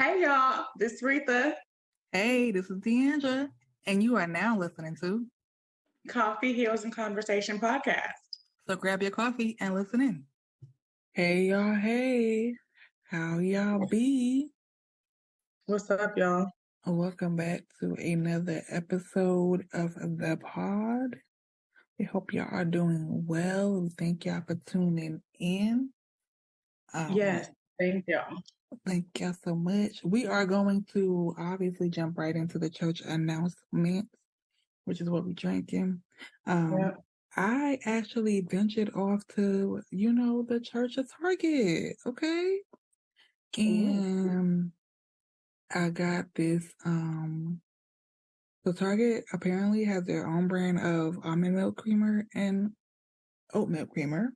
Hey y'all, this is Retha. Hey, this is Deandra, and you are now listening to. Coffee, Heels, and Conversation podcast. So grab your coffee and listen in. Hey y'all, hey. How y'all be? What's up, y'all? Welcome back to another episode of the pod. We hope y'all are doing well. We thank y'all for tuning in. Yes, thank y'all. Thank y'all so much. We are going to obviously jump right into the church announcements, which is what we're drinking. Yep. I actually ventured off to, the church of Target, okay? And I got this, so Target apparently has their own brand of almond milk creamer and oat milk creamer.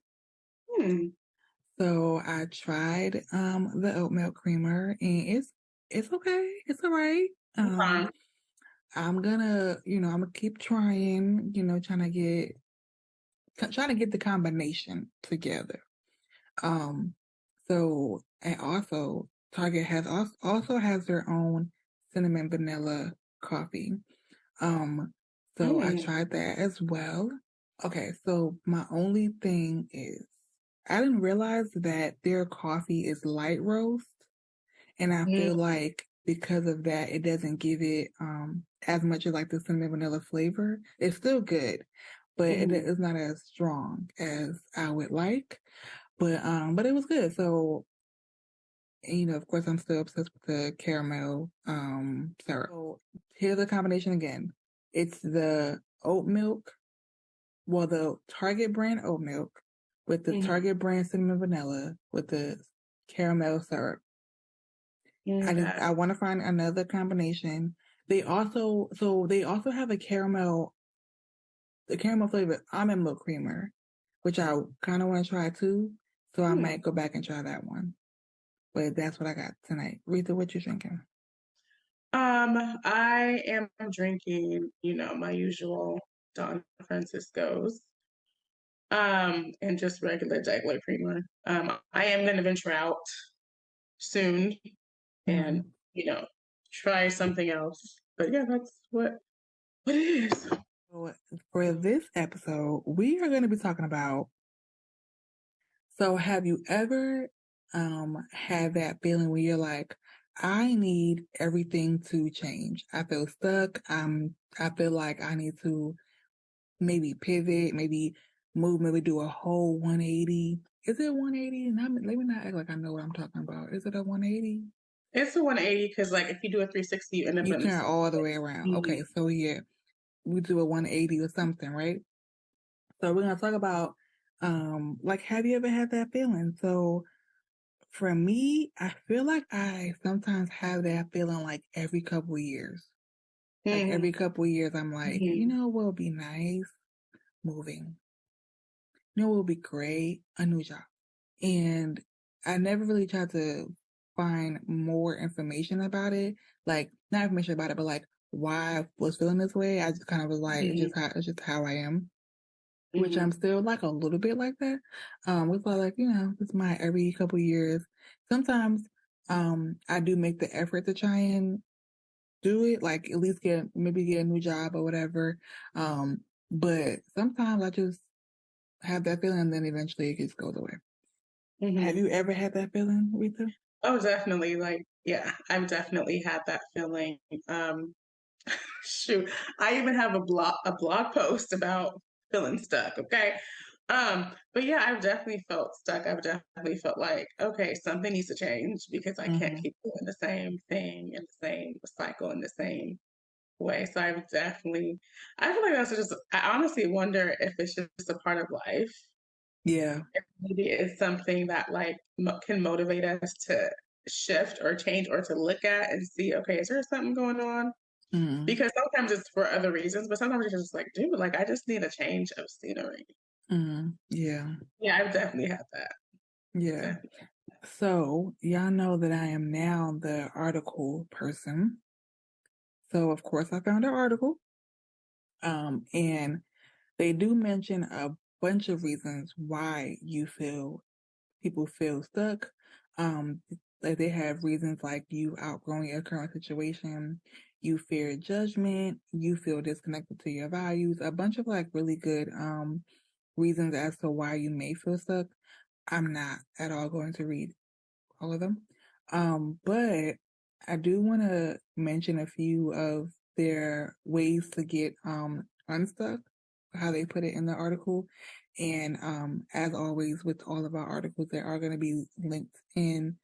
So I tried the oat milk creamer and it's okay. It's all right. I'm gonna keep trying, trying to get the combination together. So, and also Target also has their own cinnamon vanilla coffee. So I tried that as well. Okay, so my only thing is I didn't realize that their coffee is light roast, and I feel like because of that, it doesn't give it as much as like the cinnamon vanilla flavor. It's still good, but it's not as strong as I would like. But it was good. So, of course, I'm still obsessed with the caramel syrup. So here's the combination again. It's the oat milk, the Target brand oat milk with the Target brand cinnamon vanilla with the caramel syrup. I want to find another combination. They also have the caramel flavored almond milk creamer, which I kind of want to try too. So I might go back and try that one. But that's what I got tonight. Rita, what you drinking? I am drinking, my usual Don Francisco's. And just regular creamer. I am gonna venture out soon and, try something else. But yeah, that's what it is. For this episode, we are going to be talking about. So, have you ever had that feeling where you're like, I need everything to change? I feel stuck. I feel like I need to maybe pivot, maybe move, maybe do a whole 180. Is it 180? Let me not act like I know what I'm talking about. Is it a 180? It's a 180 because, if you do a 360, you end up turn all the way around. Okay, so yeah, we do a 180 or something, right? So we're gonna talk about, have you ever had that feeling? So for me, I feel like I sometimes have that feeling like every couple of years. Like every couple of years, I'm like, what would be nice? Moving. What would be great? A new job. And I never really tried to find more information about it. Like, not information about it, but like why I was feeling this way. I just kind of was like, it's just how I am. Which I'm still like a little bit like that. It's like, it's my every couple of years. Sometimes I do make the effort to try and do it, like at least get a new job or whatever. But sometimes I just have that feeling and then eventually it just goes away. Have you ever had that feeling, Rita? Oh, definitely. I've definitely had that feeling. Shoot, I even have a blog post about feeling stuck. Okay. But yeah, I've definitely felt stuck. I've definitely felt like, okay, something needs to change because I can't keep doing the same thing in the same cycle in the same way. So I feel like that's just, I honestly wonder if it's just a part of life. Yeah. If maybe it's something that can motivate us to shift or change or to look at and see, okay, is there something going on? Because sometimes it's for other reasons, but sometimes it's just like, dude, I just need a change of scenery. Yeah. Yeah, I've definitely had that. Yeah. So y'all know that I am now the article person. So of course I found an article. And they do mention a bunch of reasons why people feel stuck. Like they have reasons like you outgrowing your current situation, you fear judgment, you feel disconnected to your values, a bunch of like really good reasons as to why you may feel stuck. I'm not at all going to read all of them. But I do want to mention a few of their ways to get unstuck, how they put it in the article. And as always, with all of our articles, there are going to be links in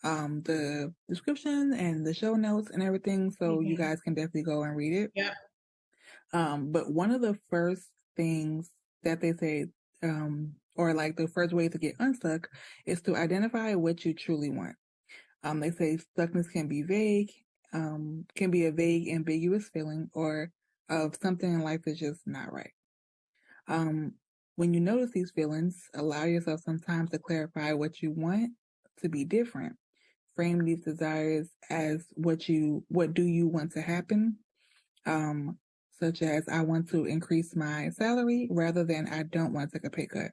the description and the show notes and everything, so you guys can definitely go and read it. Yeah. But one of the first things that they say, or like the first way to get unstuck, is to identify what you truly want. They say stuckness can be vague, can be a vague, ambiguous feeling, or of something in life is just not right. When you notice these feelings, allow yourself sometimes to clarify what you want to be different. Frame these desires as what do you want to happen? Such as I want to increase my salary rather than I don't want to take a pay cut.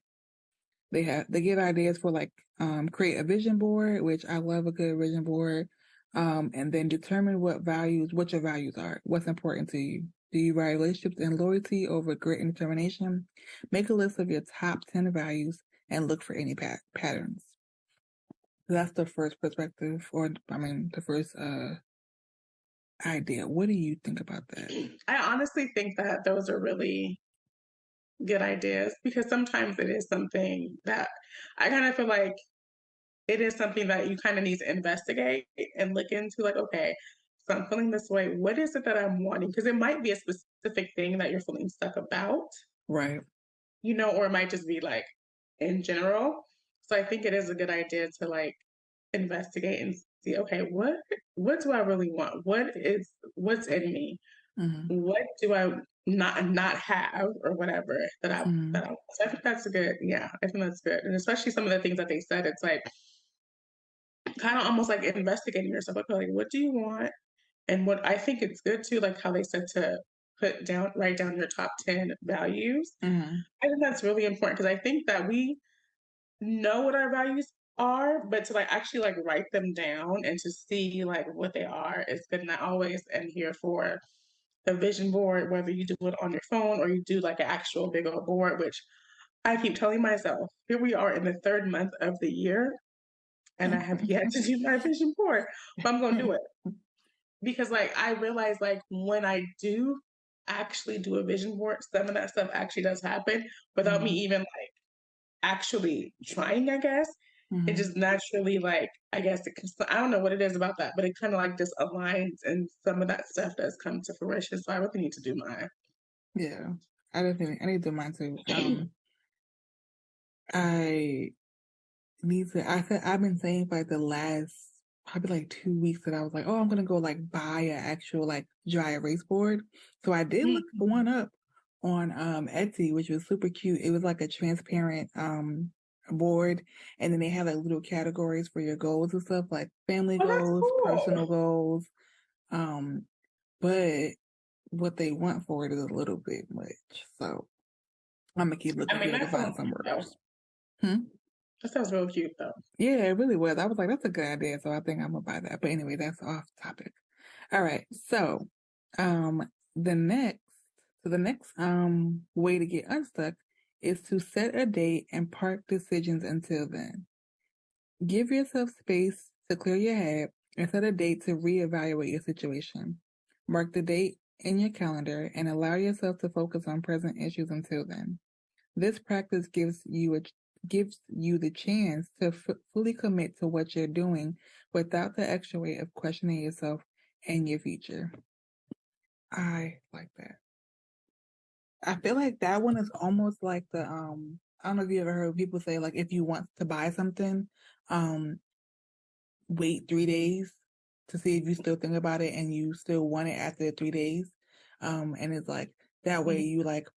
They give ideas for like create a vision board, which I love a good vision board. And then determine what your values are, what's important to you. Do you value relationships and loyalty over grit and determination? Make a list of your top 10 values and look for any patterns. That's the first perspective, the first idea. What do you think about that? I honestly think that those are really good ideas, because sometimes it is something that I kind of feel like it is something that you kind of need to investigate and look into, like, okay, so I'm feeling this way. What is it that I'm wanting? Because it might be a specific thing that you're feeling stuck about. Right. Or it might just be like in general. So I think it is a good idea to like investigate and see, okay, what do I really want? What's in me? Mm-hmm. What do I not have, or whatever that I want. So I think that's good. Yeah, I think that's good. And especially some of the things that they said, it's like kind of almost like investigating yourself. Like, what do you want? And what I think it's good too, like how they said to write down your top 10 values. Mm-hmm. I think that's really important, because I think that we know what our values are, but to like actually like write them down and to see like what they are is good. And I always am here for a vision board, whether you do it on your phone or you do like an actual big old board, which I keep telling myself, here we are in the 3rd month of the year, and I have yet to do my vision board, but I'm going to do it. Because like I realize like when I do actually do a vision board, some of that stuff actually does happen without me even like actually trying, I guess. It just naturally, like, I guess I don't know what it is about that, but it kind of like just aligns, and some of that stuff does come to fruition. So I really need to do mine. Yeah, I need to do mine too. I need to. I've been saying for like the last probably like 2 weeks that I was like, oh, I'm gonna go like buy an actual like dry erase board. So I did look one up on Etsy, which was super cute. It was like a transparent board, and then they have like little categories for your goals and stuff, like family goals, cool. personal goals. But what they want for it is a little bit much. So I'm gonna keep looking to find somewhere else. That sounds real cute though. Yeah, it really was. I was like, that's a good idea. So I think I'm gonna buy that. But anyway, that's off topic. All right. So the next way to get unstuck is to set a date and park decisions until then. Give yourself space to clear your head and set a date to reevaluate your situation. Mark the date in your calendar and allow yourself to focus on present issues until then. This practice gives you the chance to fully commit to what you're doing without the extra weight of questioning yourself and your future. I like that. I feel like that one is almost like the I don't know if you ever heard people say, like, if you want to buy something, wait 3 days to see if you still think about it and you still want it after 3 days. And it's like that way you like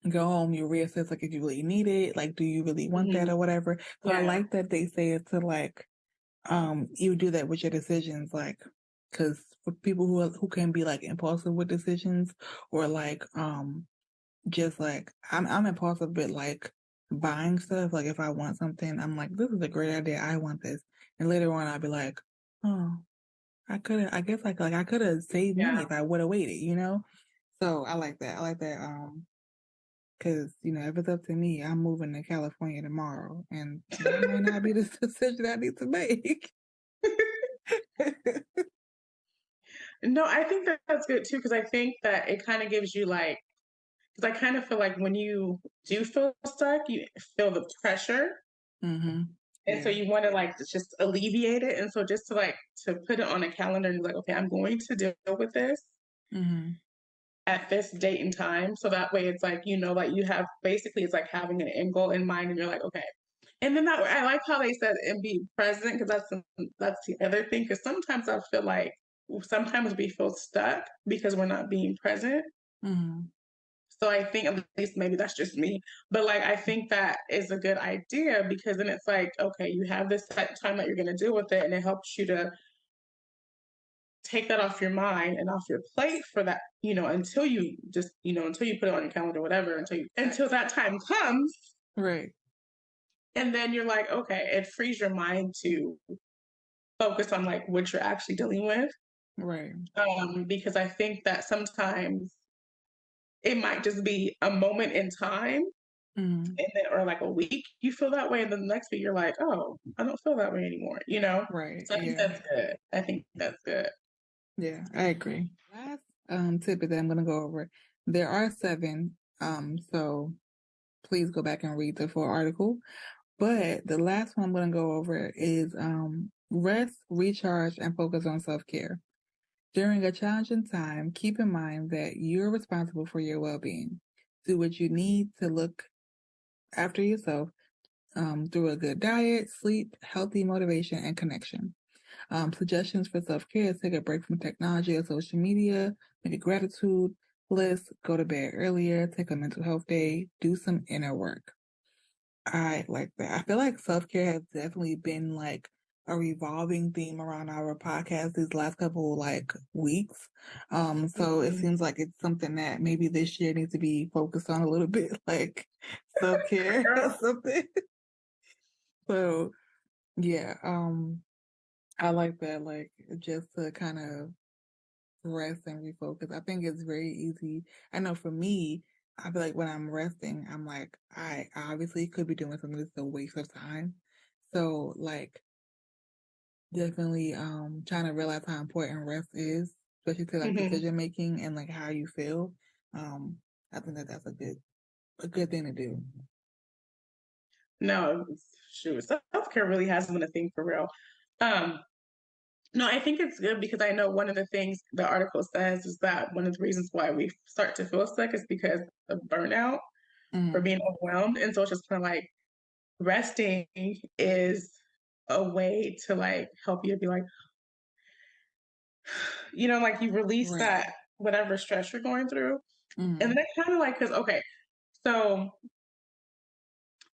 go home, you reassess like if you really need it, like do you really want that or whatever. So I like that they say it to like you do that with your decisions, like, because for people who can be like impulsive with decisions, or like just like I'm impulsive, but like buying stuff, like if I want something, I'm like, this is a great idea, I want this, And later on, I'll be like, oh, I guess I could have saved money if I would have waited, you know? So I like that. Because, if it's up to me, I'm moving to California tomorrow, and that might not be the decision I need to make. No, I think that's good too, because I think that it kind of gives you like, because I kind of feel like when you do feel stuck, you feel the pressure. Mm-hmm. And so you want to like just alleviate it. And so just to put it on a calendar and be like, okay, I'm going to deal with this at this date and time. So that way it's like, like you have basically it's like having an end goal in mind and you're like, okay. And then that way I like how they said and be present because that's the other thing. Because sometimes I feel like sometimes we feel stuck because we're not being present. So I think at least maybe that's just me, but like I think that is a good idea because then it's like, okay, you have this set time that you're going to deal with it, and it helps you to take that off your mind and off your plate for that, until you just, until you put it on your calendar, whatever, until that time comes, right? And then you're like, okay, it frees your mind to focus on like what you're actually dealing with, right? Because I think that sometimes it might just be a moment in time and then or like a week you feel that way and then the next week you're like, oh, I don't feel that way anymore, Right. So I think that's good. I think that's good. Yeah, I agree. Last tidbit that I'm gonna go over. There are 7, so please go back and read the full article. But the last one I'm gonna go over is rest, recharge, and focus on self-care. During a challenging time, keep in mind that you're responsible for your well-being. Do what you need to look after yourself through a good diet, sleep, healthy motivation, and connection. Suggestions for self-care: take a break from technology or social media, make a gratitude list, go to bed earlier, take a mental health day, do some inner work. I like that. I feel like self-care has definitely been like a revolving theme around our podcast these last couple like weeks. So it seems like it's something that maybe this year needs to be focused on a little bit, like self-care or something. So yeah, I like that, like just to kind of rest and refocus. I think it's very easy. I know for me, I feel like when I'm resting, I'm like, I obviously could be doing something that's a waste of time. So like definitely trying to realize how important rest is, especially to like decision making and like how you feel. I think that's a good thing to do. No, shoot, self-care really has been a thing for real. No, I think it's good because I know one of the things the article says is that one of the reasons why we start to feel sick is because of burnout or being overwhelmed. And so it's just kind of like resting is a way to like help you be like, like you release that whatever stress you're going through. And then it kind of like, because, okay, so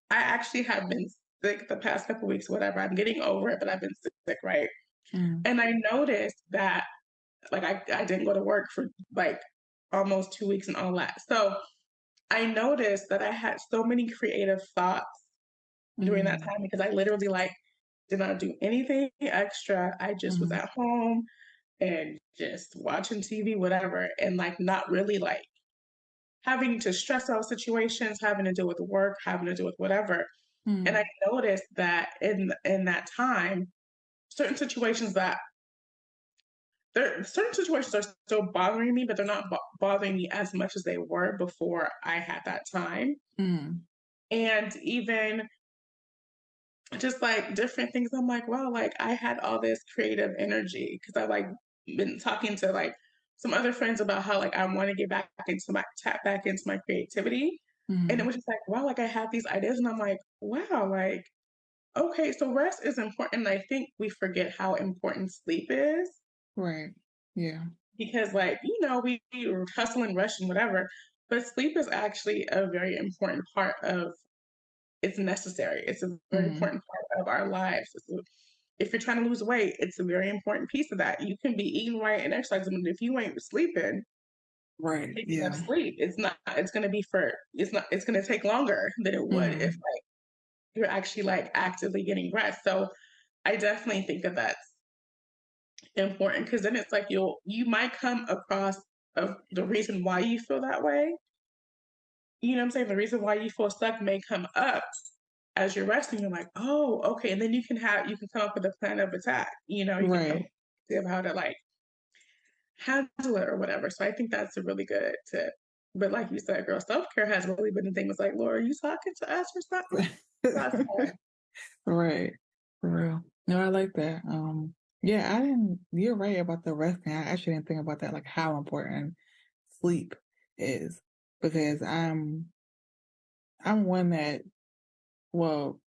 I actually have been sick the past couple weeks, whatever. I'm getting over it, but I've been sick, right? And I noticed that like I didn't go to work for like almost 2 weeks and all that. So I noticed that I had so many creative thoughts during that time because I literally like did not do anything extra. I just was at home and just watching TV, whatever, and like not really like having to stress out situations, having to deal with work, having to deal with whatever. And I noticed that in that time, certain situations are still bothering me, but they're not bothering me as much as they were before I had that time. And even just like different things, I'm like, wow, like I had all this creative energy because I like been talking to like some other friends about how like I want to get tap back into my creativity. And it was just like, wow, like I have these ideas and I'm like, wow, like, okay, so rest is important. And I think we forget how important sleep is. Right. Yeah. Because like, we hustle and rush and whatever, but sleep is actually a very important part of it's necessary. It's a very important part of our lives. If you're trying to lose weight, it's a very important piece of that. You can be eating right and exercising, but if you ain't sleeping, right, taking enough sleep, it's going to take longer than it would if like you're actually like actively getting rest. So I definitely think that that's important because then it's like you might come across of the reason why you feel that way. You know what I'm saying? The reason why you feel stuck may come up as you're resting. You're like, oh, okay, and then you can come up with a plan of attack. You know, you can come up Right. with how to like handle it or whatever. So I think that's a really good tip. But like you said, girl, self care has really been the thing. It's like, Laura, are you talking to us or something? Right. For real. No, I like that. Yeah, you're right about the resting. I actually didn't think about that, like how important sleep is. Because I'm one that, well,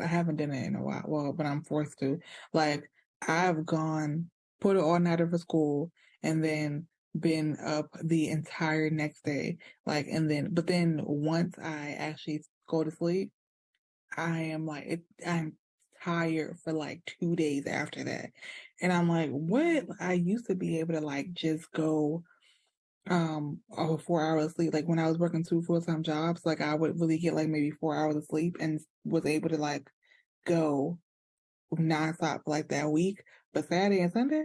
I haven't done it in a while. Well, but I'm forced to. Like, I've put it all nighter for school, and then been up the entire next day. Like, but then once I actually go to sleep, I am like, I'm tired for like 2 days after that. And I'm like, what? I used to be able to like just go over 4 hours of sleep. Like when I was working 2 full-time jobs, like I would really get like maybe 4 hours of sleep and was able to like go nonstop for like that week. But Saturday and Sunday,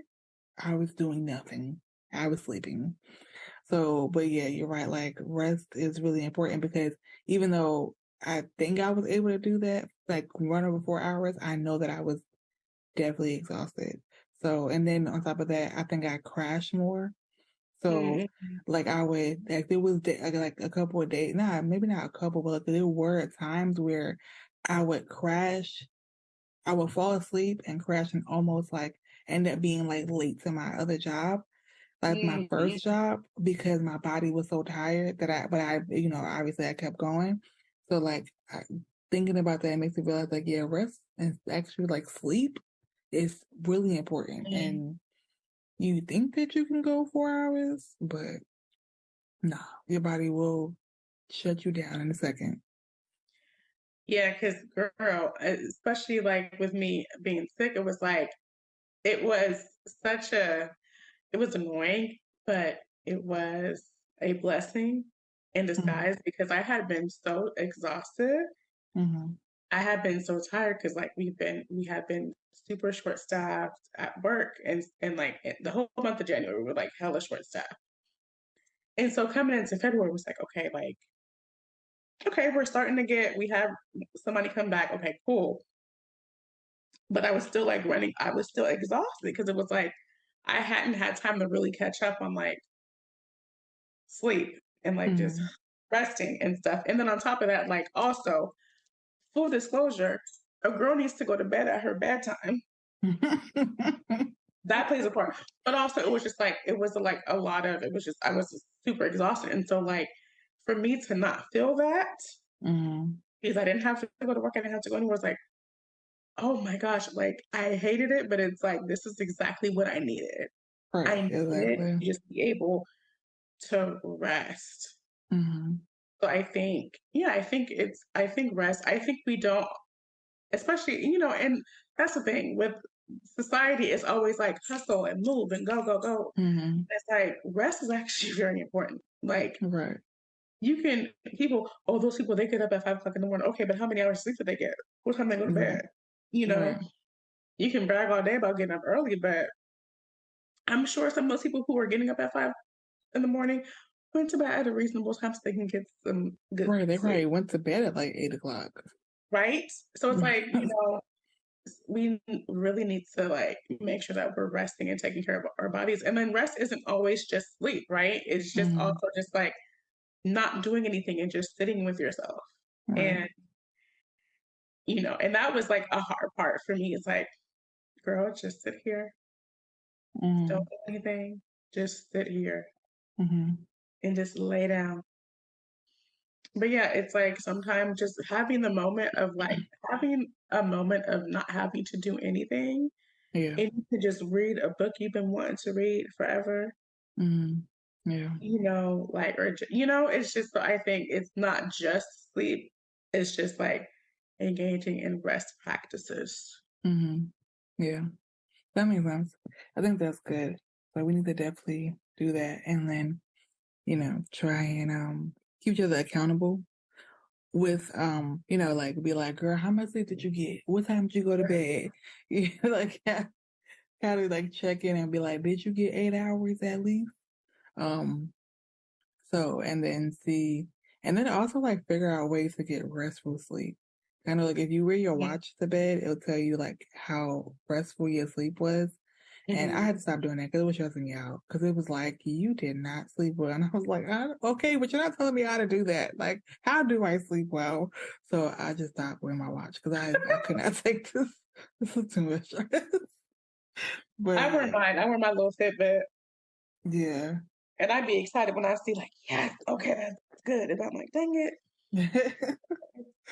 I was doing nothing. I was sleeping. So, but yeah, you're right. Like rest is really important because even though I think I was able to do that, like run over 4 hours, I know that I was definitely exhausted. So, and then on top of that, I think I crashed more. So, like I would, like there was like a couple of days, maybe not a couple, but like, there were times where I would crash, I would fall asleep and crash and almost like end up being like late to my other job, like my first job, because my body was so tired that obviously I kept going. So like thinking about that makes me realize like, yeah, rest and actually like sleep is really important. And you think that you can go 4 hours, but no, your body will shut you down in a second. Yeah, because girl, especially like with me being sick, it was like it was such a it was annoying, but it was a blessing in disguise because I had been so exhausted. Mm-hmm. I had been so tired because like we had been super short staffed at work and like the whole month of January we were like hella short staffed. And so coming into February was like, okay, we're starting to we have somebody come back. Okay, cool. But I was still like running, I was still exhausted because it was like I hadn't had time to really catch up on like sleep and like just resting and stuff. And then on top of that, like also full disclosure, a girl needs to go to bed at her bedtime. That plays a part. But also it was just like it was like a lot of it was just I was just super exhausted. And so like for me to not feel that because I didn't have to go to work, I didn't have to go anywhere. It's like, oh my gosh, like I hated it, but it's like this is exactly what I needed. Right, I needed exactly. to just be able to rest. So I think, yeah, I think rest. I think we don't, especially, and that's the thing with society, it's always like hustle and move and go, go, go. It's like rest is actually very important. Like, right. those people, they get up at 5 o'clock in the morning. Okay, but how many hours of sleep did they get? What time they go to bed? You know, right. you can brag all day about getting up early, but I'm sure some of those people who are getting up at 5 in the morning went to bed at a reasonable time so they can get some good Right, they probably sleep. went to bed at like 8 o'clock. Right? So it's like, we really need to like make sure that we're resting and taking care of our bodies. And then rest isn't always just sleep, right? It's just also just like not doing anything and just sitting with yourself. Right. And that was like a hard part for me. It's like, girl, just sit here. Don't do anything. Just sit here and just lay down. But yeah, it's like sometimes just having the moment of like having a moment of not having to do anything. Yeah. And you could just read a book you've been wanting to read forever. Yeah. It's just, I think it's not just sleep. It's just like engaging in rest practices. Yeah. That makes sense. I think that's good. So we need to definitely do that and then, try and keep each other accountable with like be like, girl, how much sleep did you get? What time did you go to bed? Like kind of like check in and be like, did you get 8 hours at least? So and then also like figure out ways to get restful sleep. Kind of like if you wear your watch to bed, it'll tell you like how restful your sleep was. And I had to stop doing that because it was stressing me out. Because it was like, you did not sleep well. And I was like, okay, but you're not telling me how to do that. Like, how do I sleep well? So I just stopped wearing my watch because I could not take this. This is too much stress. But I wear mine. I wear my little Fitbit. Yeah. And I'd be excited when I see like, yes, okay, that's good. And I'm like, dang it.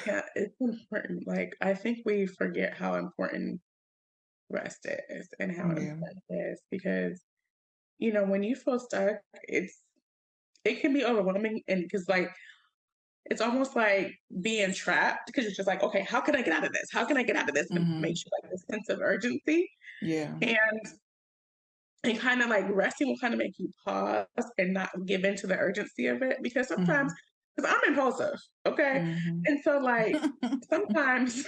Yeah, it's important. Like, I think we forget how important rest is and how important it is because, when you feel stuck, it can be overwhelming and because like it's almost like being trapped because it's just like, okay, how can I get out of this? How can I get out of this? And it makes you like this sense of urgency. Yeah. And kind of like resting will kind of make you pause and not give into the urgency of it because sometimes, because I'm impulsive, okay? And so like sometimes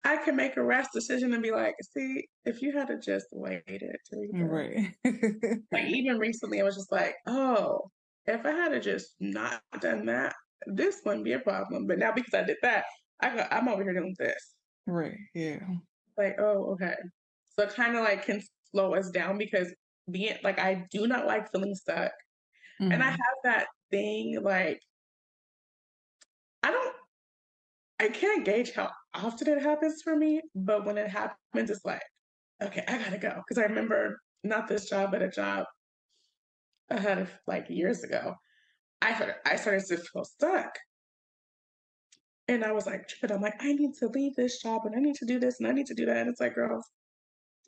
I can make a rest decision and be like, see, if you had to just waited till you Right. like even recently I was just like, oh, if I had to just not done that, this wouldn't be a problem. But now because I did that, I'm over here doing this. Right. Yeah. Like, oh, okay. So it kind of like can slow us down because being like I do not like feeling stuck. And I have that thing like I can't gauge how often it happens for me, but when it happens, it's like, okay, I gotta go. Because I remember not this job, but a job I had like years ago. I started to feel stuck. And I was like, but I'm like, I need to leave this job and I need to do this and I need to do that. And it's like, girl,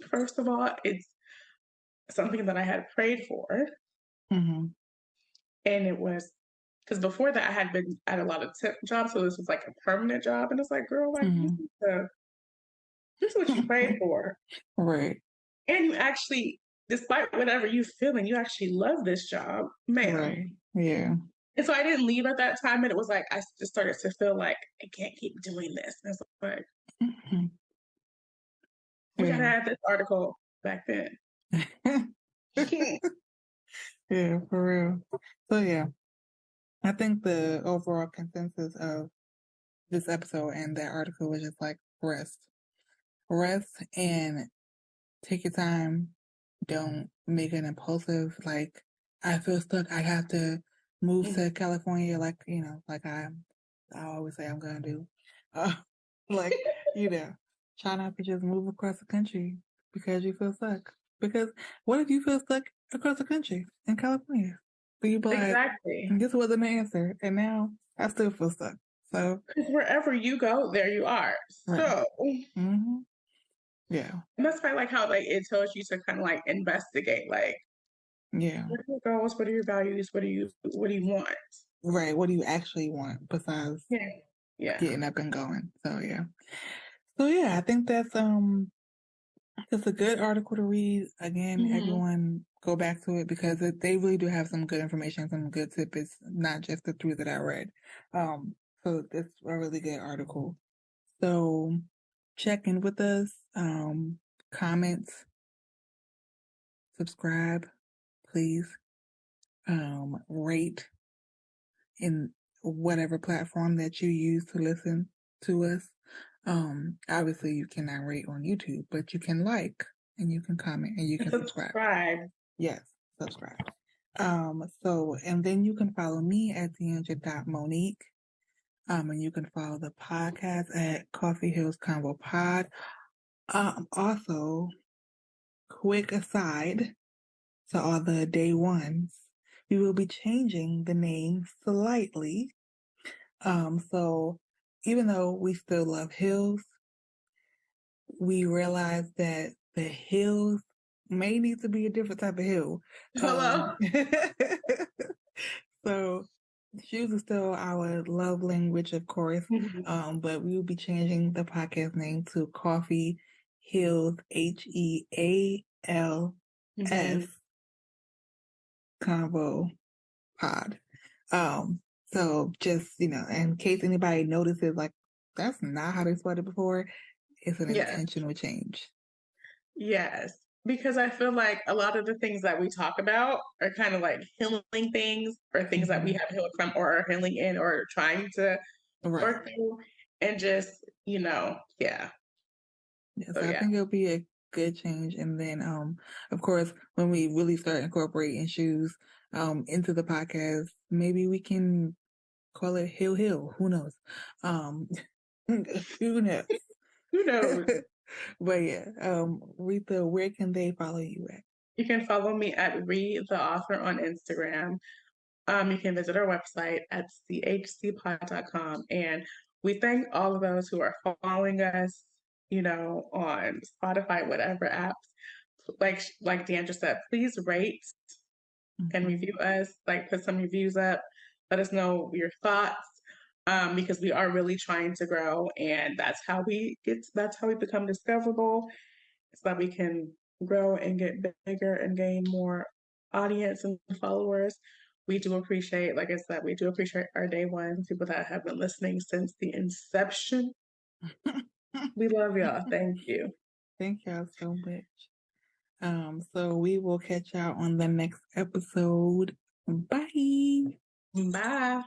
first of all, it's something that I had prayed for. And it was because before that I had been at a lot of temp jobs, so this was like a permanent job. And it's like, girl, like this is what you prayed for. Right. And you actually, despite whatever you feeling, you actually love this job, ma'am. Right. Yeah. And so I didn't leave at that time. And it was like, I just started to feel like I can't keep doing this. And it's like, we gotta have this article back then. Yeah, for real. So yeah, I think the overall consensus of this episode and that article was just like rest and take your time. Don't make an impulsive, like, I feel stuck, I have to move to California, like, like I always say I'm gonna do. Like, try not to just move across the country because you feel stuck. Because what if you feel stuck across the country in California? So you be like, exactly. This wasn't the answer, and now I still feel stuck. So wherever you go, there you are. right. So yeah. And that's why I like how like it tells you to kind of like investigate, like what are your goals, what are your values, what do you want? Right. What do you actually want besides getting up and going? So yeah, I think that's a good article to read. Again, everyone go back to it because they really do have some good information, some good tidbits, not just the 3 that I read. So it's a really good article. So check in with us, comment, subscribe, please, rate in whatever platform that you use to listen to us. Obviously you cannot rate on YouTube, but you can like and you can comment and you can subscribe. Yes, subscribe. And then you can follow me at Deandra.Monique. And you can follow the podcast at Coffee Hills Convo Pod. Also, quick aside to all the day ones, we will be changing the name slightly. So even though we still love hills, we realize that the hills may need to be a different type of hill. Hello. So shoes is still our love language, of course. But we will be changing the podcast name to Coffee Hills, HEALS Convo Pod. So just, in case anybody notices, like, that's not how they spelled it before, it's an Yes. intentional change. Yes. Because I feel like a lot of the things that we talk about are kind of like healing things or things that we have healed from or are healing in or trying to work through. And just, yeah. Yeah, So so I think it'll be a good change. And then, of course, when we really start incorporating shoes into the podcast, maybe we can call it Hill Hill. Who knows? Who knows? Who knows? But yeah, Retha, where can they follow you at? You can follow me at Read the Author on Instagram. You can visit our website at chcpod.com. And we thank all of those who are following us, on Spotify, whatever apps. Like Deandra said, please rate and review us. Like, put some reviews up. Let us know your thoughts. Because we are really trying to grow, and that's how we become discoverable, so that we can grow and get bigger and gain more audience and followers. We do appreciate, like I said, we do appreciate our day one people that have been listening since the inception. We love y'all. Thank you. Thank y'all so much. So we will catch y'all on the next episode. Bye. Bye.